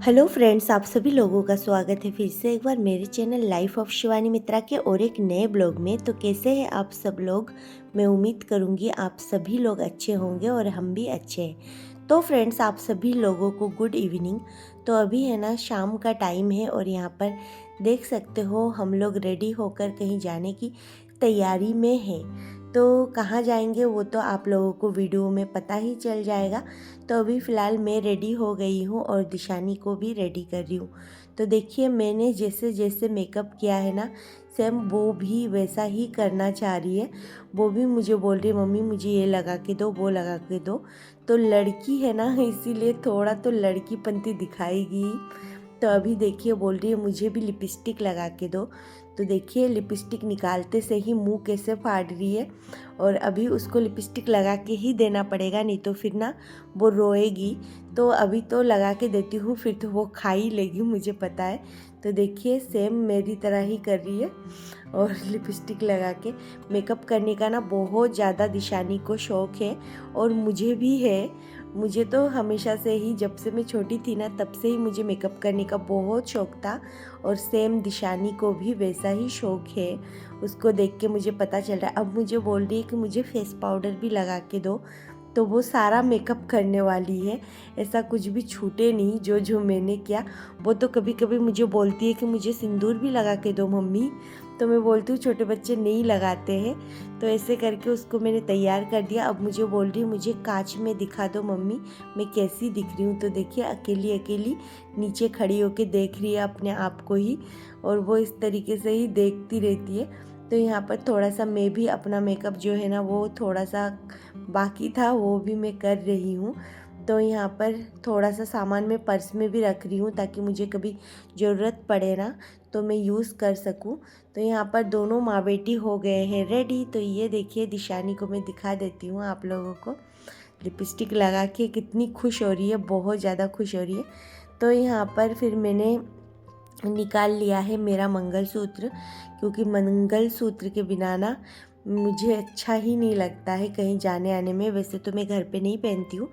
Hello friends, आप सभी लोगों का स्वागत है फिर से एक बार मेरे चैनल लाइफ ऑफ शिवानी मित्रा के और एक नए ब्लॉग में। तो कैसे हैं आप सब लोग? मैं उम्मीद करूंगी आप सभी लोग अच्छे होंगे और हम भी अच्छे हैं। तो फ्रेंड्स, आप सभी लोगों को गुड इवनिंग। तो अभी है ना शाम का टाइम है और यहाँ पर देख सकते हो हम लोग रेडी होकर कहीं जाने की तैयारी में है। तो कहाँ जाएंगे वो तो आप लोगों को वीडियो में पता ही चल जाएगा। तो अभी फ़िलहाल मैं रेडी हो गई हूँ और दिशानी को भी रेडी कर रही हूँ। तो देखिए मैंने जैसे जैसे मेकअप किया है ना, सेम वो भी वैसा ही करना चाह रही है। वो भी मुझे बोल रही है मम्मी मुझे ये लगा के दो, वो लगा के दो। तो लड़की है ना इसीलिए थोड़ा तो लड़कीपंती दिखाएगी। तो अभी देखिए बोल रही है मुझे भी लिपस्टिक लगा के दो। तो देखिए लिपस्टिक निकालते से ही मुंह कैसे फाड़ रही है। और अभी उसको लिपस्टिक लगा के ही देना पड़ेगा, नहीं तो फिर ना वो रोएगी। तो अभी तो लगा के देती हूँ, फिर तो वो खा ही लेगी मुझे पता है। तो देखिए सेम मेरी तरह ही कर रही है और लिपस्टिक लगा के। मेकअप करने का ना बहुत ज़्यादा दिशानी को शौक़ है और मुझे भी है। मुझे तो हमेशा से ही, जब से मैं छोटी थी ना तब से ही मुझे मेकअप करने का बहुत शौक़ था। और सेम दिशानी को भी वैसा ही शौक़ है। उसको देख के मुझे पता चल रहा है। अब मुझे बोल रही है कि मुझे फेस पाउडर भी लगा के दो। तो वो सारा मेकअप करने वाली है, ऐसा कुछ भी छूटे नहीं जो जो मैंने किया। वो तो कभी कभी मुझे बोलती है कि मुझे सिंदूर भी लगा के दो मम्मी। तो मैं बोलती हूँ छोटे बच्चे नहीं लगाते हैं। तो ऐसे करके उसको मैंने तैयार कर दिया। अब मुझे बोल रही है मुझे कांच में दिखा दो मम्मी मैं कैसी दिख रही हूँ। तो देखिए अकेली अकेली नीचे खड़ी होके देख रही है अपने आप को ही, और वो इस तरीके से ही देखती रहती है। तो यहाँ पर थोड़ा सा मैं भी अपना मेकअप जो है ना वो थोड़ा सा बाकी था वो भी मैं कर रही हूँ। तो यहाँ पर थोड़ा सा सामान मैं पर्स में भी रख रही हूँ ताकि मुझे कभी ज़रूरत पड़े ना तो मैं यूज़ कर सकूँ। तो यहाँ पर दोनों माँ बेटी हो गए हैं रेडी। तो ये देखिए दिशानी को मैं दिखा देती हूँ आप लोगों को। लिपस्टिक लगा के कितनी खुश हो रही है, बहुत ज़्यादा खुश हो रही है। तो यहाँ पर फिर मैंने निकाल लिया है मेरा मंगलसूत्र, क्योंकि मंगलसूत्र के बिना ना मुझे अच्छा ही नहीं लगता है कहीं जाने आने में। वैसे तो मैं घर पे नहीं पहनती हूँ।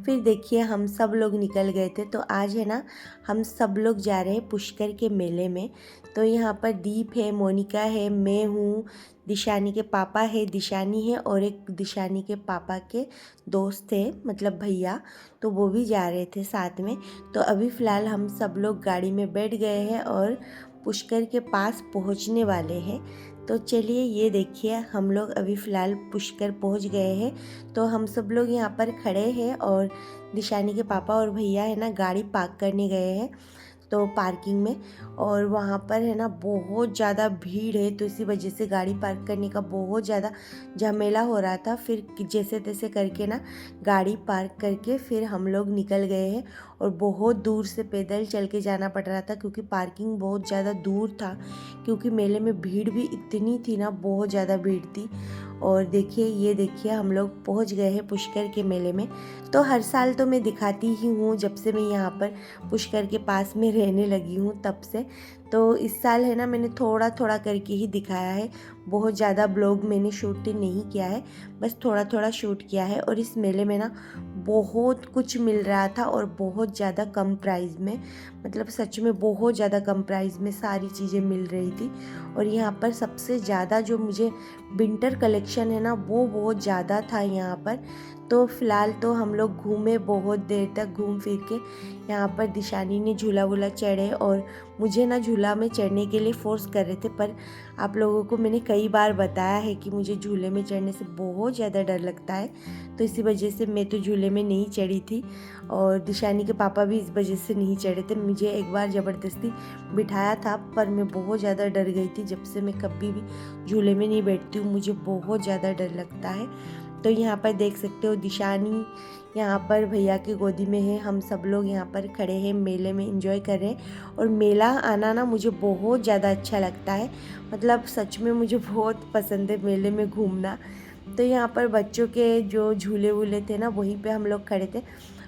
फिर देखिए हम सब लोग निकल गए थे। तो आज है ना हम सब लोग जा रहे हैं पुष्कर के मेले में। तो यहाँ पर दीप है, मोनिका है, मैं हूँ, दिशानी के पापा है, दिशानी है और एक दिशानी के पापा के दोस्त थे मतलब भैया। तो वो भी जा रहे थे साथ में। तो अभी फ़िलहाल हम सब लोग गाड़ी में बैठ गए हैं और पुष्कर के पास पहुंचने वाले हैं। तो चलिए ये देखिए हम लोग अभी फ़िलहाल पुष्कर पहुंच गए हैं। तो हम सब लोग यहाँ पर खड़े हैं और दिशानी के पापा और भैया है ना गाड़ी पार्क करने गए हैं तो पार्किंग में। और वहाँ पर है ना बहुत ज़्यादा भीड़ है, तो इसी वजह से गाड़ी पार्क करने का बहुत ज़्यादा झमेला हो रहा था। फिर जैसे तैसे करके ना गाड़ी पार्क करके फिर हम लोग निकल गए हैं। और बहुत दूर से पैदल चल के जाना पड़ रहा था क्योंकि पार्किंग बहुत ज़्यादा दूर था, क्योंकि मेले में भीड़ भी इतनी थी ना, बहुत ज़्यादा भीड़ थी। और देखिए ये देखिए हम लोग पहुँच गए हैं पुष्कर के मेले में। तो हर साल तो मैं दिखाती ही हूँ जब से मैं यहाँ पर पुष्कर के पास में रहने लगी हूँ तब से। तो इस साल है ना मैंने थोड़ा थोड़ा करके ही दिखाया है, बहुत ज़्यादा ब्लॉग मैंने शूट नहीं किया है, बस थोड़ा थोड़ा शूट किया है। और इस मेले में ना बहुत कुछ मिल रहा था और बहुत ज़्यादा कम प्राइस में, मतलब सच में बहुत ज़्यादा कम प्राइस में सारी चीज़ें मिल रही थी। और यहाँ पर सबसे ज़्यादा जो मुझे विंटर कलेक्शन है ना वो बहुत ज़्यादा था यहाँ पर। तो फ़िलहाल तो हम लोग घूमे बहुत देर तक, घूम फिर के यहाँ पर दिशानी ने झूला वूला चढ़े और मुझे ना झूला में चढ़ने के लिए फ़ोर्स कर रहे थे। पर आप लोगों को मैंने कई बार बताया है कि मुझे झूले में चढ़ने से बहुत ज़्यादा डर लगता है, तो इसी वजह से मैं तो झूले में नहीं चढ़ी थी। और दिशानी के पापा भी इस वजह से नहीं चढ़े थे। मुझे एक बार ज़बरदस्ती बिठाया था पर मैं बहुत ज़्यादा डर गई थी। जब से मैं कभी भी झूले में नहीं बैठती हूँ मुझे बहुत ज़्यादा डर लगता है। तो यहाँ पर देख सकते हो दिशानी यहाँ पर भैया की गोदी में है। हम सब लोग यहाँ पर खड़े हैं, मेले में एंजॉय कर रहे हैं। और मेला आना ना मुझे बहुत ज़्यादा अच्छा लगता है, मतलब सच में मुझे बहुत पसंद है मेले में घूमना। तो यहाँ पर बच्चों के जो झूले वूले थे ना वहीं पे हम लोग खड़े थे।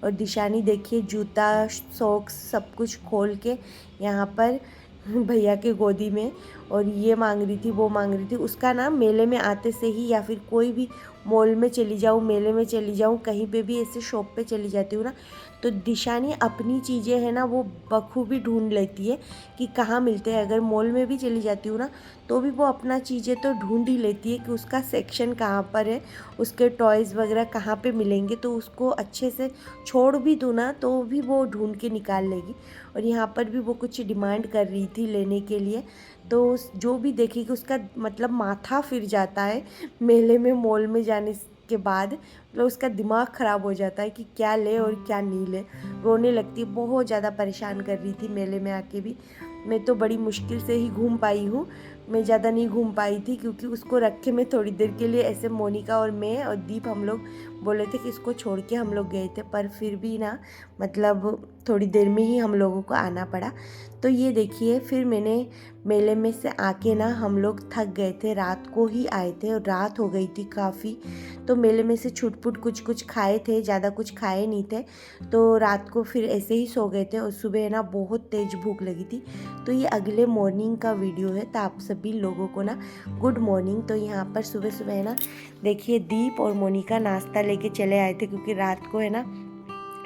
और दिशानी देखिए जूता सॉक्स सब कुछ खोल के यहाँ पर भैया के गोदी में, और ये मांग रही थी, वो मांग रही थी। उसका ना मेले में आते से ही या फिर कोई भी मॉल में चली जाऊँ, मेले में चली जाऊँ, कहीं पे भी ऐसे शॉप पे चली जाती हूँ ना, तो दिशानी अपनी चीज़ें हैं ना वो बखूबी ढूंढ लेती है कि कहाँ मिलते हैं। अगर मॉल में भी चली जाती हूँ ना तो भी वो अपना चीज़ें तो ढूंढ ही लेती है कि उसका सेक्शन कहाँ पर है, उसके टॉयज़ वगैरह कहाँ पे मिलेंगे। तो उसको अच्छे से छोड़ भी दूँ ना तो भी वो ढूंढ के निकाल लेगी। और यहाँ पर भी वो कुछ डिमांड कर रही थी लेने के लिए, तो जो भी देखेगी उसका मतलब माथा फिर जाता है मेले में, मॉल में जाने के बाद मतलब उसका दिमाग ख़राब हो जाता है कि क्या ले और क्या नहीं ले, रोने लगती है। बहुत ज़्यादा परेशान कर रही थी मेले में आके भी। मैं तो बड़ी मुश्किल से ही घूम पाई हूँ, मैं ज़्यादा नहीं घूम पाई थी क्योंकि उसको रख के मैं थोड़ी देर के लिए ऐसे, मोनिका और मैं और दीप हम लोग बोले थे कि इसको छोड़ के हम लोग गए थे, पर फिर भी ना मतलब थोड़ी देर में ही हम लोगों को आना पड़ा। तो ये देखिए फिर मैंने मेले में से आके ना हम लोग थक गए थे, रात को ही आए थे और रात हो गई थी काफ़ी। तो मेले में से छुटपुट कुछ कुछ खाए थे, ज़्यादा कुछ खाए नहीं थे। तो रात को फिर ऐसे ही सो गए थे और सुबह ना बहुत तेज़ भूख लगी थी। तो ये अगले मॉर्निंग का वीडियो है, तो आप सभी लोगों को ना गुड मॉर्निंग। तो यहाँ पर सुबह सुबह है ना देखिए दीप और मोनिका नाश्ता लेके चले आए थे क्योंकि रात को है ना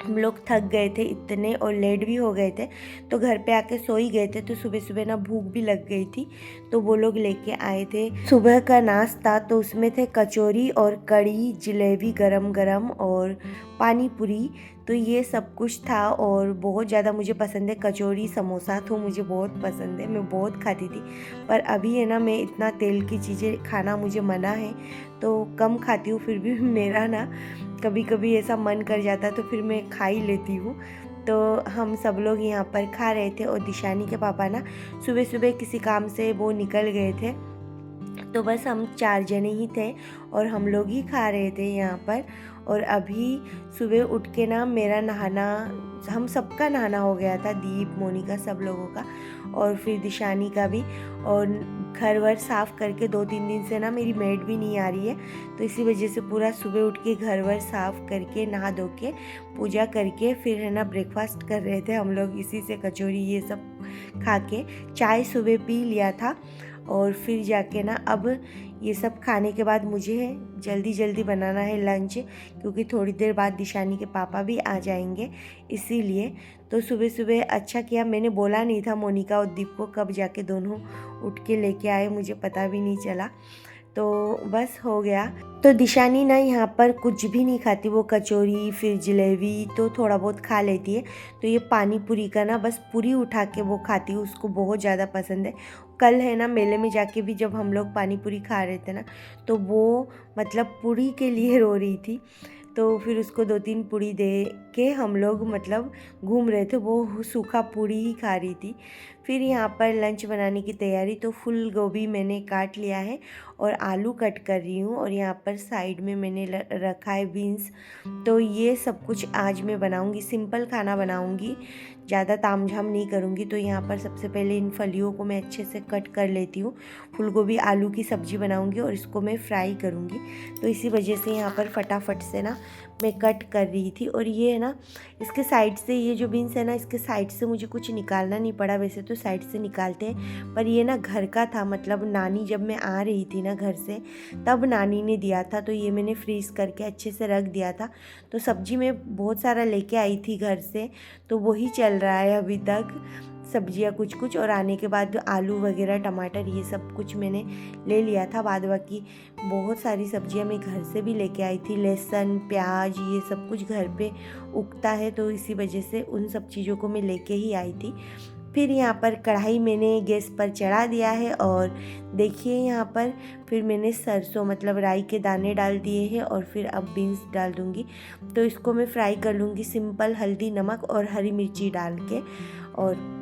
हम लोग थक गए थे इतने और लेट भी हो गए थे, तो घर पे आके सो ही गए थे। तो सुबह सुबह ना भूख भी लग गई थी, तो वो लोग लेके आए थे सुबह का नाश्ता। तो उसमें थे कचौरी और कड़ी, जलेबी गरम गरम और पानी पूरी। तो ये सब कुछ था और बहुत ज़्यादा मुझे पसंद है कचौरी, समोसा तो मुझे बहुत पसंद है, मैं बहुत खाती थी। पर अभी है ना मैं इतना तेल की चीज़ें खाना मुझे मना है, तो कम खाती हूँ। फिर भी मेरा ना कभी कभी ऐसा मन कर जाता है तो फिर मैं खा ही लेती हूँ। तो हम सब लोग यहाँ पर खा रहे थे और दिशानी के पापा ना सुबह सुबह किसी काम से वो निकल गए थे, तो बस हम 4 जने ही थे और हम लोग ही खा रहे थे यहाँ पर। और अभी सुबह उठ के ना मेरा नहाना, हम सबका नहाना हो गया था, दीप, मोनिका, सब लोगों का और फिर दिशानी का भी। और घर वर साफ़ करके 2-3 दिन से ना मेरी मेड भी नहीं आ रही है, तो इसी वजह से पूरा सुबह उठ के घर वर साफ़ करके नहा धो के पूजा करके फिर है ना ब्रेकफास्ट कर रहे थे हम लोग, इसी से कचौरी ये सब खा के चाय सुबह पी लिया था। और फिर जाके ना अब ये सब खाने के बाद मुझे जल्दी जल्दी बनाना है लंच, क्योंकि थोड़ी देर बाद दिशानी के पापा भी आ जाएंगे इसीलिए। तो सुबह सुबह अच्छा किया मैंने बोला नहीं था मोनिका और दीप को, कब जाके दोनों उठ के लेके आए मुझे पता भी नहीं चला। तो बस हो गया। तो दिशानी ना यहाँ पर कुछ भी नहीं खाती, वो कचौरी फिर जलेबी तो थोड़ा बहुत खा लेती है। तो ये पानी पूरी का ना बस पूरी उठा के वो खाती है, उसको बहुत ज़्यादा पसंद है। कल है ना मेले में जाके भी जब हम लोग पानी पूरी खा रहे थे ना, तो वो मतलब पूरी के लिए रो रही थी। तो फिर उसको 2-3 पूरी दे के हम लोग मतलब घूम रहे थे, वो सूखा पूरी ही खा रही थी। फिर यहाँ पर लंच बनाने की तैयारी, तो फूल गोभी मैंने काट लिया है और आलू कट कर रही हूँ और यहाँ पर साइड में मैंने रखा है बीन्स। तो ये सब कुछ आज मैं बनाऊँगी, सिंपल खाना बनाऊँगी, ज़्यादा तामझाम नहीं करूँगी। तो यहाँ पर सबसे पहले इन फलियों को मैं अच्छे से कट कर लेती हूँ। फूल गोभी आलू की सब्ज़ी बनाऊँगी और इसको मैं फ्राई करूँगी, तो इसी वजह से यहाँ पर फटाफट से ना मैं कट कर रही थी। और ये है ना इसके साइड से, ये जो बीन्स है ना इसके साइड से मुझे कुछ निकालना नहीं पड़ा, वैसे तो साइड से निकालते हैं, पर ये ना घर का था, मतलब नानी जब मैं आ रही थी ना घर से तब नानी ने दिया था, तो ये मैंने फ्रीज़ करके अच्छे से रख दिया था। तो सब्ज़ी में बहुत सारा लेके आई थी घर से, तो वही चल रहा है अभी तक, सब्जियां कुछ कुछ। और आने के बाद आलू वगैरह टमाटर ये सब कुछ मैंने ले लिया था, बाद बाकी बहुत सारी सब्जियां मैं घर से भी लेके आई थी, लहसुन प्याज ये सब कुछ घर पे उगता है, तो इसी वजह से उन सब चीज़ों को मैं लेके ही आई थी। फिर यहाँ पर कढ़ाई मैंने गैस पर चढ़ा दिया है और देखिए यहाँ पर फिर मैंने सरसों मतलब राई के दाने डाल दिए हैं और फिर अब बीन्स डाल दूँगी। तो इसको मैं फ्राई कर लूँगी सिंपल हल्दी नमक और हरी मिर्ची डाल के, और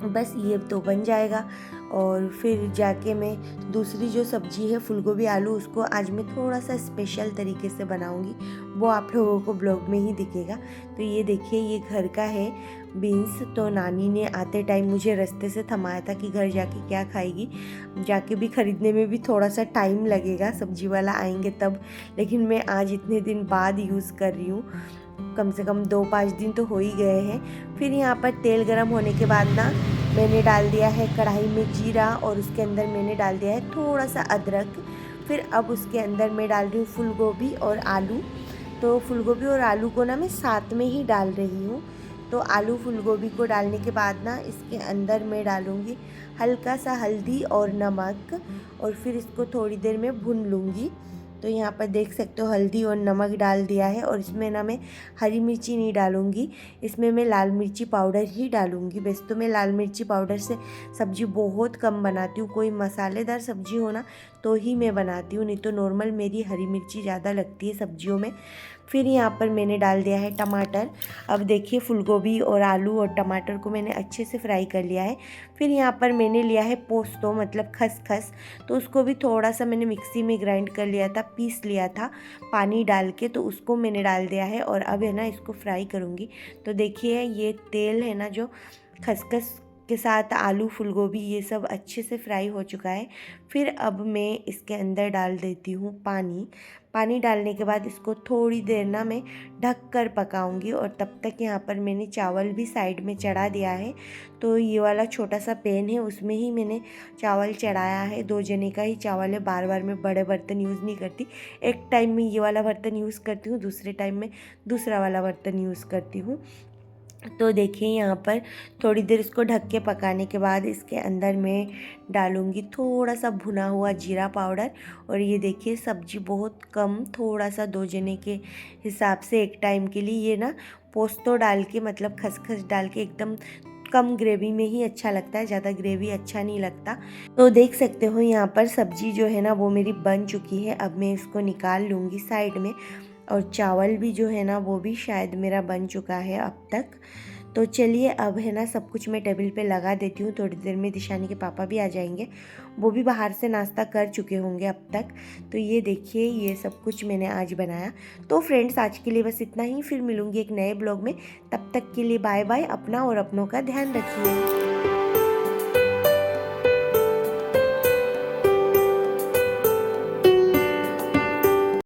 बस ये तो बन जाएगा। और फिर जाके मैं दूसरी जो सब्ज़ी है फूलगोभी आलू, उसको आज मैं थोड़ा सा स्पेशल तरीके से बनाऊंगी, वो आप लोगों को ब्लॉग में ही दिखेगा। तो ये देखिए ये घर का है बीन्स, तो नानी ने आते टाइम मुझे रास्ते से थमाया था कि घर जाके क्या खाएगी, जाके भी ख़रीदने में भी थोड़ा सा टाइम लगेगा, सब्जी वाला आएंगे तब, लेकिन मैं आज इतने दिन बाद यूज़ कर रही हूँ, कम से कम 2-5 दिन तो हो ही गए हैं। फिर यहाँ पर तेल गरम होने के बाद ना मैंने डाल दिया है कढ़ाई में जीरा और उसके अंदर मैंने डाल दिया है थोड़ा सा अदरक। फिर अब उसके अंदर मैं डाल रही हूँ फूल गोभी और आलू। तो फूल गोभी और आलू को ना मैं साथ में ही डाल रही हूँ। तो आलू फूल गोभी को डालने के बाद ना इसके अंदर मैं डालूँगी हल्का सा हल्दी और नमक और फिर इसको थोड़ी देर में भून लूँगी। तो यहाँ पर देख सकते हो हल्दी और नमक डाल दिया है और इसमें ना मैं हरी मिर्ची नहीं डालूँगी, इसमें मैं लाल मिर्ची पाउडर ही डालूँगी। वैसे तो मैं लाल मिर्ची पाउडर से सब्ज़ी बहुत कम बनाती हूँ, कोई मसालेदार सब्ज़ी हो ना तो ही मैं बनाती हूँ, नहीं तो नॉर्मल मेरी हरी मिर्ची ज़्यादा लगती है सब्जियों में। फिर यहाँ पर मैंने डाल दिया है टमाटर। अब देखिए फूल गोभी और आलू और टमाटर को मैंने अच्छे से फ्राई कर लिया है। फिर यहाँ पर मैंने लिया है पोस्तो मतलब खसखस, तो उसको भी थोड़ा सा मैंने मिक्सी में ग्राइंड कर लिया था, पीस लिया था पानी डाल के, तो उसको मैंने डाल दिया है और अब है ना इसको फ्राई करूँगी। तो देखिए ये तेल है ना जो खसखस के साथ आलू फूल गोभी ये सब अच्छे से फ्राई हो चुका है। फिर अब मैं इसके अंदर डाल देती हूँ पानी। पानी डालने के बाद इसको थोड़ी देर ना मैं ढक कर पकाऊंगी और तब तक यहाँ पर मैंने चावल भी साइड में चढ़ा दिया है। तो ये वाला छोटा सा पैन है उसमें ही मैंने चावल चढ़ाया है, 2 जने का ही चावल है, बार बार मैं बड़े बर्तन यूज़ नहीं करती। एक टाइम में ये वाला बर्तन यूज़ करती हूँ, दूसरे टाइम में दूसरा वाला बर्तन यूज़ करती हूँ। तो देखिए यहाँ पर थोड़ी देर इसको ढक के पकाने के बाद इसके अंदर मैं डालूँगी थोड़ा सा भुना हुआ जीरा पाउडर। और ये देखिए सब्ज़ी बहुत कम, थोड़ा सा 2 जने के हिसाब से एक टाइम के लिए ये ना पोस्तो डाल के मतलब खसखस डाल के एकदम कम ग्रेवी में ही अच्छा लगता है, ज़्यादा ग्रेवी अच्छा नहीं लगता। तो देख सकते हो यहाँ पर सब्ज़ी जो है ना वो मेरी बन चुकी है। अब मैं इसको निकाल लूँगी साइड में और चावल भी जो है ना वो भी शायद मेरा बन चुका है अब तक। तो चलिए अब है ना सब कुछ मैं टेबल पे लगा देती हूँ, थोड़ी देर में दिशानी के पापा भी आ जाएंगे, वो भी बाहर से नाश्ता कर चुके होंगे अब तक। तो ये देखिए ये सब कुछ मैंने आज बनाया। तो फ्रेंड्स आज के लिए बस इतना ही, फिर मिलूँगी एक नए ब्लॉग में, तब तक के लिए बाय बाय। अपना और अपनों का ध्यान रखिए।